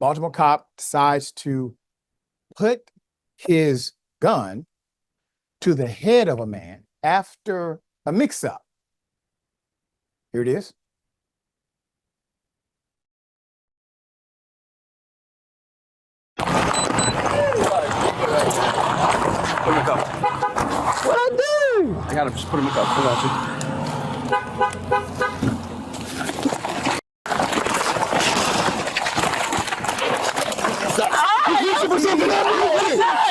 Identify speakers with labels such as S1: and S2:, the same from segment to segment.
S1: Baltimore cop decides to put his gun to the head of a man after a mix-up. Here it is.
S2: Put him in cuffs.
S1: What I do?
S2: I gotta just put him in cuffs. I got you.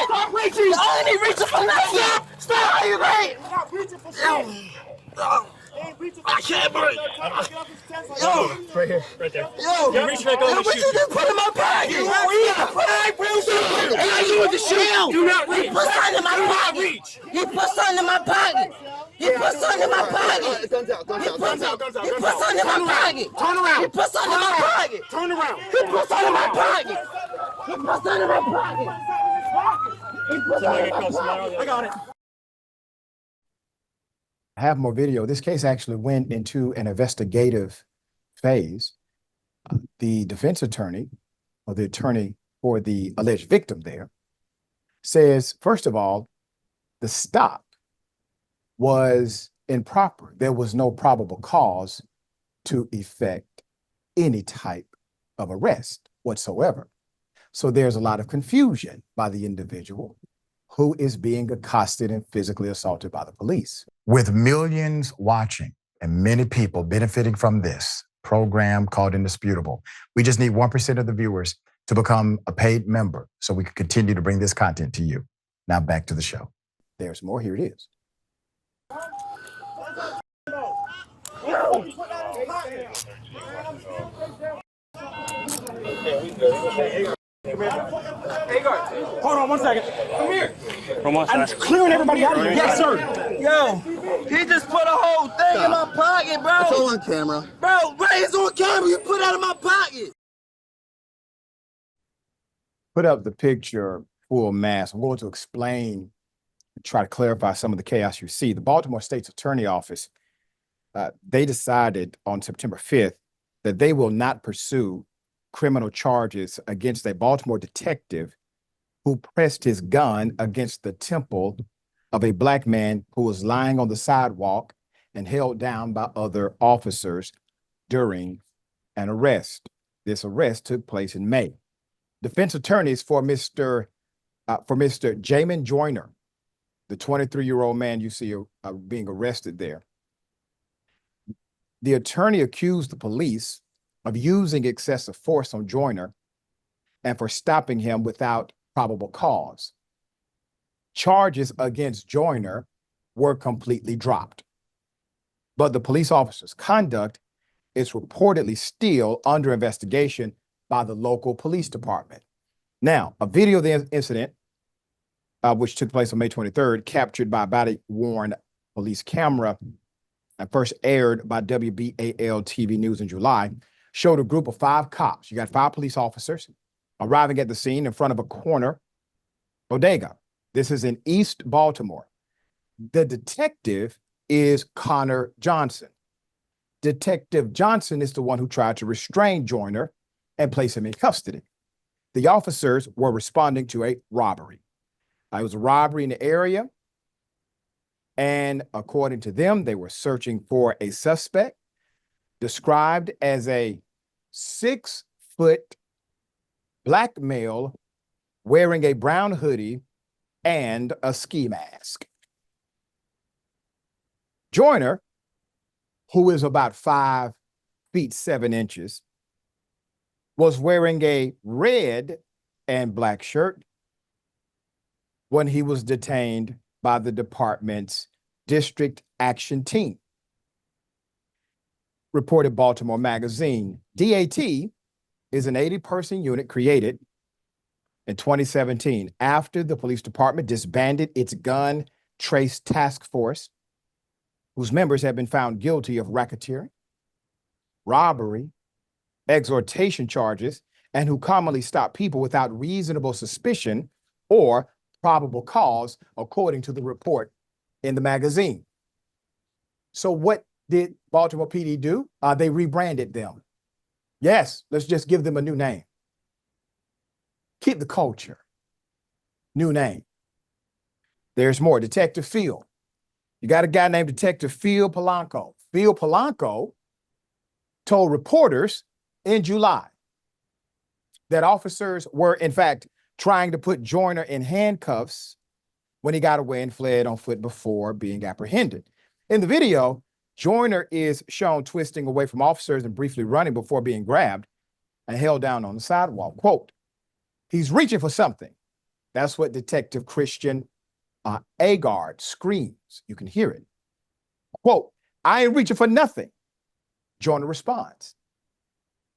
S3: Stop reaching! I ain't reaching for nothing! Stop! Are you great? Stop reaching for shit! I can't breathe. Yo,
S2: Right here, right there.
S3: yo,
S2: You reach back over and
S3: what
S2: shoot
S3: you just put in my pocket? And I do it to shoot.
S2: Do not reach.
S3: He put something in my pocket. He put something in my pocket. He put something in my pocket.
S2: Guns out, guns out, guns out, guns out.
S3: He put something in my pocket.
S2: Turn around.
S3: He put something in my pocket.
S2: Turn around.
S3: He put something in my pocket. He put something in my pocket. He put something in my pocket.
S2: I got it.
S1: I have more video. This case actually went into an investigative phase. The defense attorney, or the attorney for the alleged victim there, says, first of all, the stop was improper. There was no probable cause to effect any type of arrest whatsoever. So there's a lot of confusion by the individual who is being accosted and physically assaulted by the police.
S4: With millions watching and many people benefiting from this program called Indisputable, we just need 1% of the viewers to become a paid member so we can continue to bring this content to you. Now back to the show.
S1: There's more. Here it is.
S2: Hold on 1 second. Come here. I'm clearing everybody out of here. Yes, sir.
S3: Yo, he just put a whole thing in my pocket, bro.
S5: It's all on camera.
S3: Bro, it's on camera. You put it out of my pocket.
S1: Put up the picture full mass. I'm going to explain, try to clarify some of the chaos you see. The Baltimore State's Attorney Office, they decided on September 5th that they will not pursue criminal charges against a Baltimore detective who pressed his gun against the temple of a Black man who was lying on the sidewalk and held down by other officers during an arrest. This arrest took place in May. Defense attorneys for Mr. Jaemun Joyner, the 23-year-old man you see being arrested there. The attorney accused the police of using excessive force on Joyner and for stopping him without probable cause. Charges against Joyner were completely dropped, but the police officer's conduct is reportedly still under investigation by the local police department. Now, a video of the incident, which took place on May 23rd, captured by a body-worn police camera and first aired by WBAL TV News in July, showed a group of 5 cops. You got 5 police officers arriving at the scene in front of a corner bodega. This is in East Baltimore. The detective is Connor Johnson. Detective Johnson is the one who tried to restrain Joyner and place him in custody. The officers were responding to a robbery. It was a robbery in the area, and according to them, they were searching for a suspect described as a 6-foot Black male wearing a brown hoodie and a ski mask. Joyner, who is about 5 feet 7 inches, was wearing a red and black shirt when he was detained by the department's district action team. Reported Baltimore Magazine. DAT is an 80-person unit created in 2017 after the police department disbanded its gun trace task force, whose members have been found guilty of racketeering, robbery, extortion charges, and who commonly stop people without reasonable suspicion or probable cause, according to the report in the magazine. So what did Baltimore PD do? They rebranded them. Yes, let's just give them a new name. Keep the culture. New name. There's more. Detective Phil. You got a guy named Detective Phil Polanco. Phil Polanco told reporters in July that officers were, in fact, trying to put Joyner in handcuffs when he got away and fled on foot before being apprehended. In the video, Joyner is shown twisting away from officers and briefly running before being grabbed and held down on the sidewalk. Quote, he's reaching for something. That's what Detective Christian Agard screams. You can hear it. Quote, I ain't reaching for nothing. Joyner responds.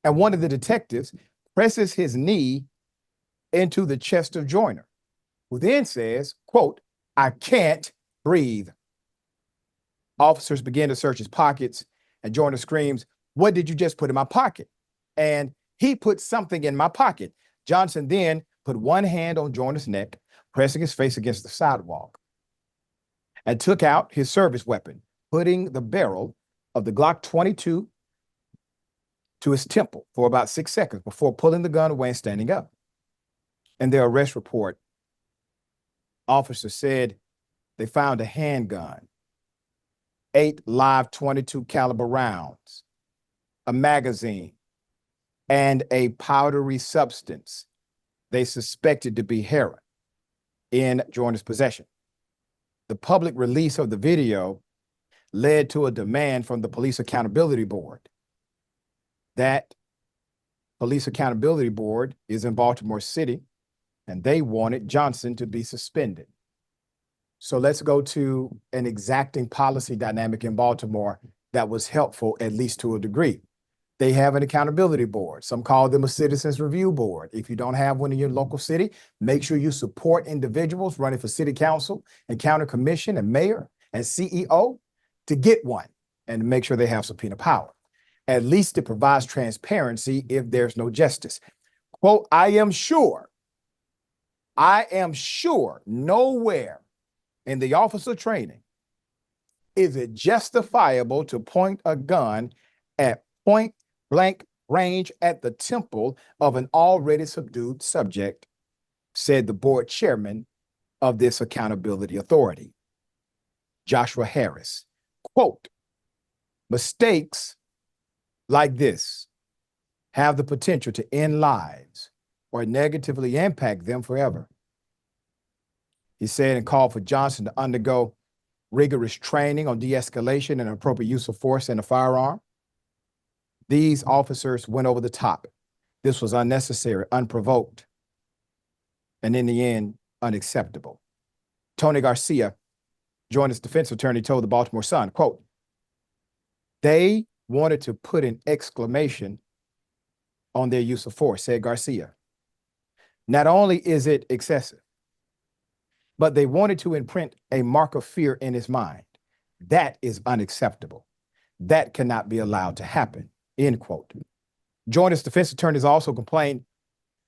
S1: And one of the detectives presses his knee into the chest of Joyner, who then says, quote, I can't breathe. Officers begin to search his pockets, and Joyner screams, what did you just put in my pocket? And he put something in my pocket. Johnson then put one hand on Joyner's neck, pressing his face against the sidewalk, and took out his service weapon, putting the barrel of the Glock 22 to his temple for about 6 seconds before pulling the gun away and standing up. In their arrest report, officers said they found a handgun, 8 live 22 caliber rounds, a magazine, and a powdery substance they suspected to be heroin in Joyner's possession. The public release of the video led to a demand from the Police Accountability Board. That Police Accountability Board is in Baltimore City, and they wanted Johnson to be suspended. So let's go to an exacting policy dynamic in Baltimore that was helpful, at least to a degree. They have an accountability board. Some call them a citizens review board. If you don't have one in your local city, make sure you support individuals running for city council and county commission and mayor and CEO to get one and make sure they have subpoena power. At least it provides transparency if there's no justice. Quote, I am sure nowhere in the officer training is it justifiable to point a gun at point blank range at the temple of an already subdued subject, said the board chairman of this accountability authority, Joshua Harris. Quote, mistakes like this have the potential to end lives or negatively impact them forever. He said and called for Johnson to undergo rigorous training on de-escalation and appropriate use of force and a firearm. These officers went over the top. This was unnecessary, unprovoked, and in the end, unacceptable. Tony Garcia, Joyner's defense attorney, told the Baltimore Sun, quote, they wanted to put an exclamation on their use of force, said Garcia. Not only is it excessive, but they wanted to imprint a mark of fear in his mind. That is unacceptable. That cannot be allowed to happen, end quote. Joyner's defense attorneys also complained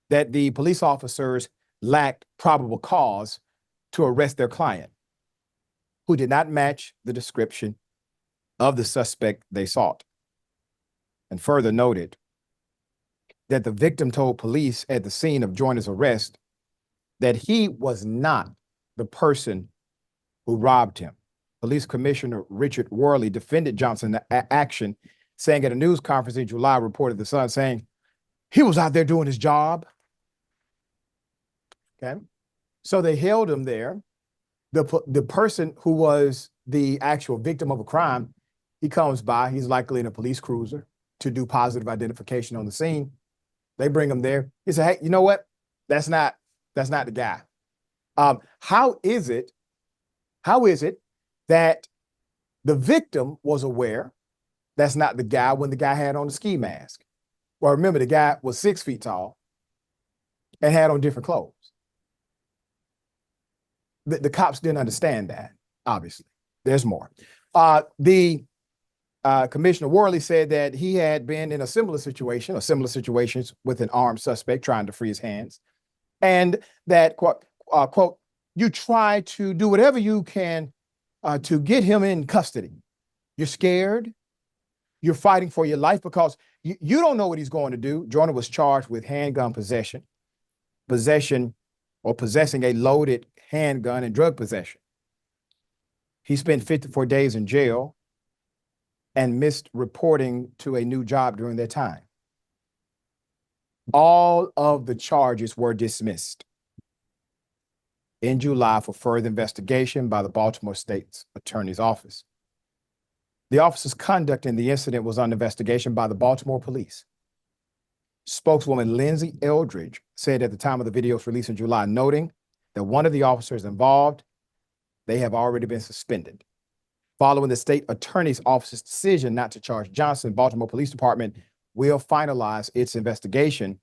S1: that the police officers lacked probable cause to arrest their client, who did not match the description of the suspect they sought, and further noted that the victim told police at the scene of Joyner's arrest that he was not the person who robbed him. Police Commissioner Richard Worley defended Johnson's action, saying at a news conference in July, reported the Sun, saying he was out there doing his job. Okay, so they held him there. The person who was the actual victim of a crime, he comes by, he's likely in a police cruiser to do positive identification on the scene. They bring him there. He said, hey, you know what? That's not the guy. How is it that the victim was aware that's not the guy when the guy had on the ski mask? Well, remember, the guy was 6 feet tall and had on different clothes. The cops didn't understand that, obviously. There's more. Commissioner Worley said that he had been in a similar situation or similar situations with an armed suspect trying to free his hands, and that, quote, you try to do whatever you can to get him in custody. You're scared. You're fighting for your life because you don't know what he's going to do. Joyner was charged with handgun possession possession or possessing a loaded handgun and drug possession. He spent 54 days in jail and missed reporting to a new job during that time. All of the charges were dismissed in July for further investigation by the Baltimore State's Attorney's Office. The officer's conduct in the incident was under investigation by the Baltimore police. Spokeswoman Lindsay Eldridge said at the time of the video's release in July, noting that one of the officers involved, they have already been suspended. Following the state attorney's office's decision not to charge Johnson, Baltimore Police Department will finalize its investigation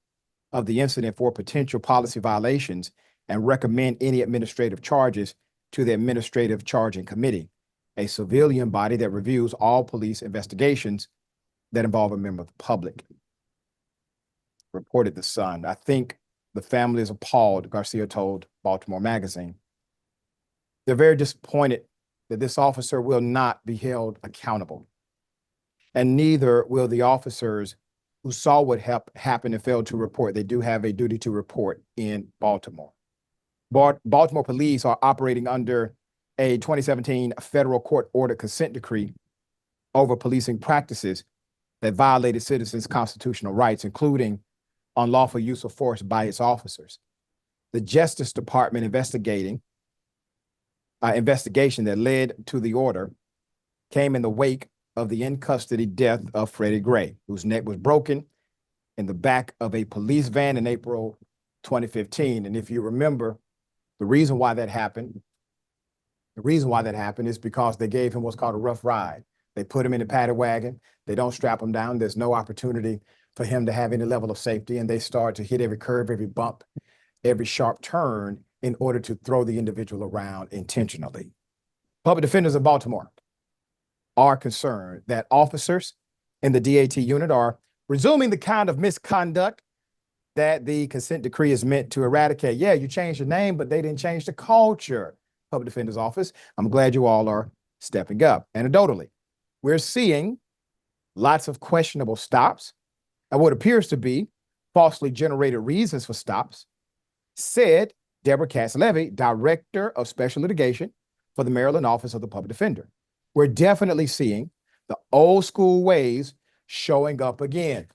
S1: of the incident for potential policy violations and recommend any administrative charges to the Administrative Charging Committee, a civilian body that reviews all police investigations that involve a member of the public. Reported The Sun. I think the family is appalled, Garcia told Baltimore Magazine. They're very disappointed that this officer will not be held accountable. And neither will the officers who saw what happened and failed to report. They do have a duty to report in Baltimore. Baltimore police are operating under a 2017 federal court ordered consent decree over policing practices that violated citizens' constitutional rights, including unlawful use of force by its officers. The Justice Department investigation that led to the order came in the wake of the in-custody death of Freddie Gray, whose neck was broken in the back of a police van in April 2015. And if you remember, the reason why that happened is because they gave him what's called a rough ride. They put him in a paddy wagon. They don't strap him down. There's no opportunity for him to have any level of safety. And they start to hit every curve, every bump, every sharp turn in order to throw the individual around intentionally. Public defenders of Baltimore are concerned that officers in the DAT unit are resuming the kind of misconduct that the consent decree is meant to eradicate. Yeah, you changed your name, but they didn't change the culture. Public Defender's Office, I'm glad you all are stepping up. Anecdotally, we're seeing lots of questionable stops and what appears to be falsely generated reasons for stops, said Deborah Katz-Levy, Director of Special Litigation for the Maryland Office of the Public Defender. We're definitely seeing the old school ways showing up again.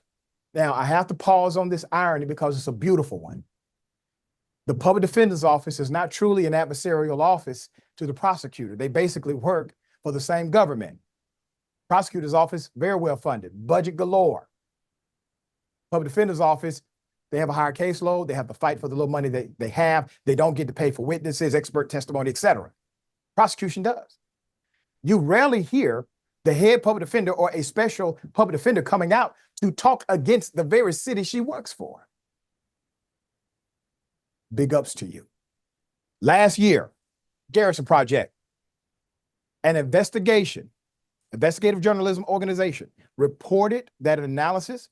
S1: Now, I have to pause on this irony because it's a beautiful one. The Public Defender's Office is not truly an adversarial office to the prosecutor. They basically work for the same government. Prosecutor's office, very well funded, budget galore. Public Defender's Office, they have a higher caseload. They have to fight for the little money they have. They don't get to pay for witnesses, expert testimony, etc. Prosecution does. You rarely hear the head public defender or a special public defender coming out to talk against the very city she works for. Big ups to you. Last year, Garrison Project, an investigative journalism organization, reported that an analysis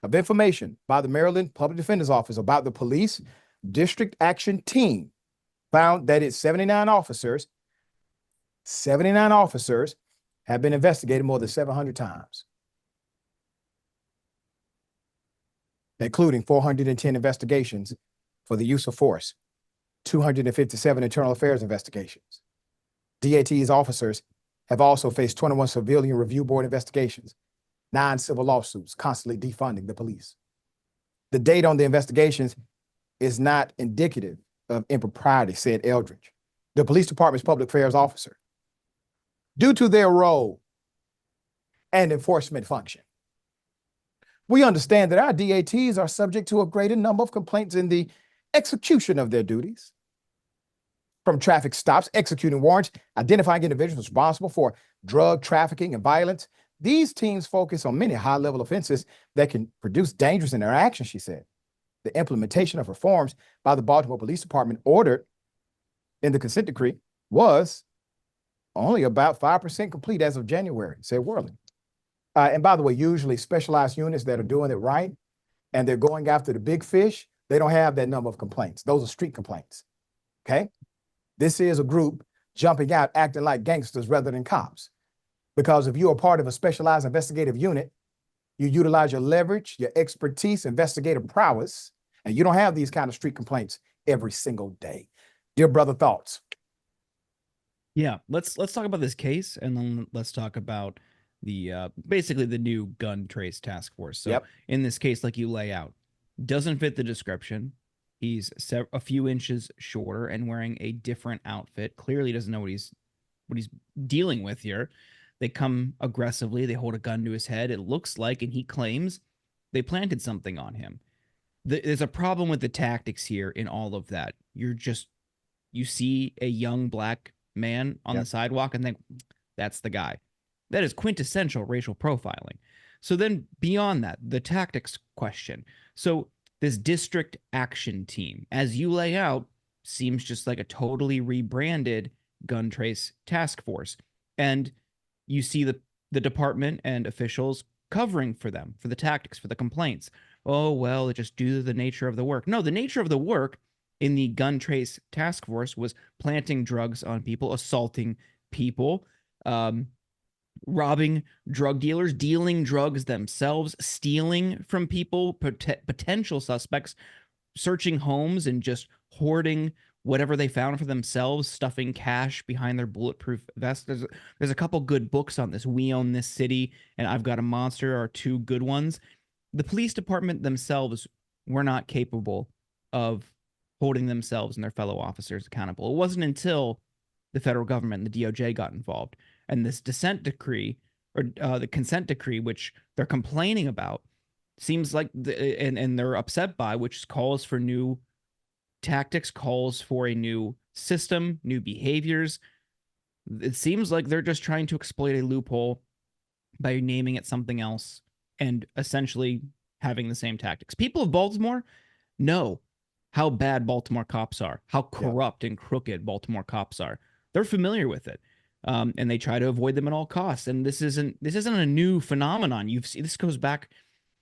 S1: of information by the Maryland Public Defender's Office about the police district action team found that its 79 officers have been investigated more than 700 times, including 410 investigations for the use of force, 257 internal affairs investigations. DAT's officers have also faced 21 civilian review board investigations, 9 civil lawsuits, constantly defunding the police. The date on the investigations is not indicative of impropriety, said Eldridge, the police department's public affairs officer, due to their role and enforcement function. We understand that our DATs are subject to a greater number of complaints in the execution of their duties, from traffic stops, executing warrants, identifying individuals responsible for drug trafficking and violence. These teams focus on many high-level offenses that can produce dangerous interactions, she said. The implementation of reforms by the Baltimore Police Department ordered in the consent decree was only about 5% complete as of January, said Worley. And by the way, usually specialized units that are doing it right and they're going after the big fish, they don't have that number of complaints. Those are street complaints, okay? This is a group jumping out, acting like gangsters rather than cops. Because if you're a part of a specialized investigative unit, you utilize your leverage, your expertise, investigative prowess And you don't have these kind of street complaints every single day. Dear brother, thoughts?
S5: Yeah, let's talk about this case, and then let's talk about the basically the new gun trace task force. So
S1: Yep.
S5: in this case, like you lay out, doesn't fit the description. He's a few inches shorter and wearing a different outfit. Clearly doesn't know what he's dealing with here. They come aggressively. They hold a gun to his head. It looks like, and he claims they planted something on him. There's a problem with the tactics here in all of that. You see a young black man on the sidewalk and think that's the guy. That is quintessential racial profiling. So then beyond that, the tactics question. So this district action team, as you lay out, seems just like a totally rebranded gun trace task force. And you see the department and officials covering for them, for the tactics, for the complaints. Oh, well, it's just due to the nature of the work. No, the nature of the work in the gun trace task force was planting drugs on people, assaulting people, robbing drug dealers, dealing drugs themselves, stealing from people, potential suspects, searching homes and just hoarding whatever they found for themselves, stuffing cash behind their bulletproof vests. There's a couple good books on this. We Own This City and I've Got a Monster are two good ones. The police department themselves were not capable of holding themselves and their fellow officers accountable. It wasn't until the federal government and the DOJ got involved. And this dissent decree, or the consent decree, which they're complaining about, seems like, and they're upset by, which calls for new tactics, calls for a new system, new behaviors. It seems like they're just trying to exploit a loophole by naming it something else and essentially having the same tactics. People of Baltimore know how bad Baltimore cops are, how corrupt and crooked Baltimore cops are. They're familiar with it. And they try to avoid them at all costs. And this isn't a new phenomenon. You've seen this goes back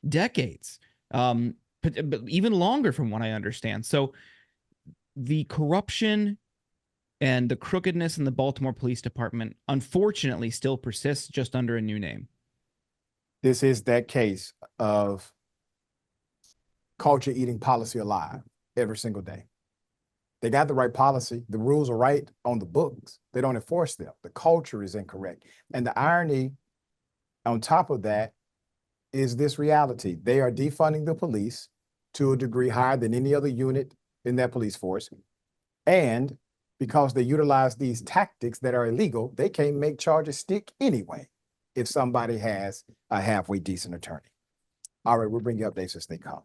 S5: decades, but even longer from what I understand. So the corruption and the crookedness in the Baltimore Police Department, unfortunately, still persists just under a new name.
S1: This is that case of culture eating policy alive every single day. They got the right policy. The rules are right on the books. They don't enforce them. The culture is incorrect. And the irony on top of that is this reality. They are defunding the police to a degree higher than any other unit in that police force. And because they utilize these tactics that are illegal, they can't make charges stick anyway if somebody has a halfway decent attorney. All right, we'll bring you updates as they come.